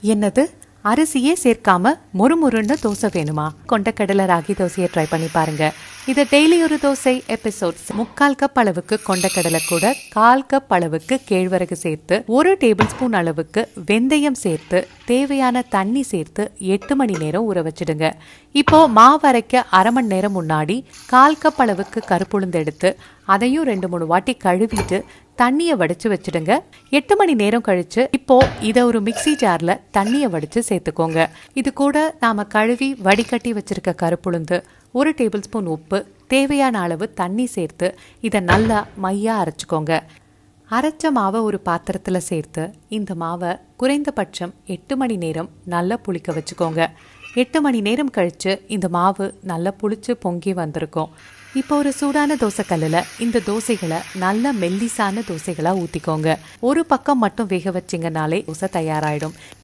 என்னது, அரிசியே சேர்க்காம மொறுமொறுன்னு தோசை வேணுமா? கொண்டக்கடலை ராகி தோசையை ட்ரை பண்ணி பாருங்க. இது டெய்லி ஒரு தோசை எபிசோட். 3/4 கப் அளவுக்கு கொண்டக்கடலை கூட 1/4 கப் அளவுக்கு கேழ்வரகு சேர்த்து 1 டேபிள் ஸ்பூன் அளவுக்கு வெந்தயம் சேர்த்து தேவையான தண்ணி சேர்த்து 8 மணி நேரம் ஊற வச்சிடுங்க. இப்போ மாவு அரைக்க அரை மணி நேரம் முன்னாடி 1/4 கப் அளவுக்கு கருப்புளுந்து எடுத்து அதையும் 2-3 வாட்டி கழுவிட்டு தண்ணியை வடிச்சு வச்சிடுங்க. 8 மணி நேரம் கழிச்சு இப்போ இதை ஒரு மிக்சி ஜார்ல தண்ணியை வடிச்சு சேர்த்துக்கோங்க. இது கூட நாம கழுவி வடிகட்டி வச்சிருக்க கருப்புளுந்து, 1 டேபிள் ஸ்பூன் உப்பு, தேவையான அளவு தண்ணி சேர்த்து இதை நல்லா மையா அரைச்சிக்கோங்க. அரைச்ச மாவை ஒரு பாத்திரத்தில் சேர்த்து இந்த மாவை குறைந்தபட்சம் 8 மணி நேரம் நல்லா புளிக்க வச்சுக்கோங்க. 8 மணி நேரம் கழிச்சு இந்த மாவு நல்லா புளிச்சு பொங்கி வந்திருக்கும். இப்போ ஒரு சூடான தோசைக்கல்லில் இந்த தோசைகளை நல்ல மெல்லிசான தோசைகளாக ஊற்றிக்கோங்க. ஒரு பக்கம் மட்டும் வேக வச்சிங்கனாலே தோசை தயாராகிடும்.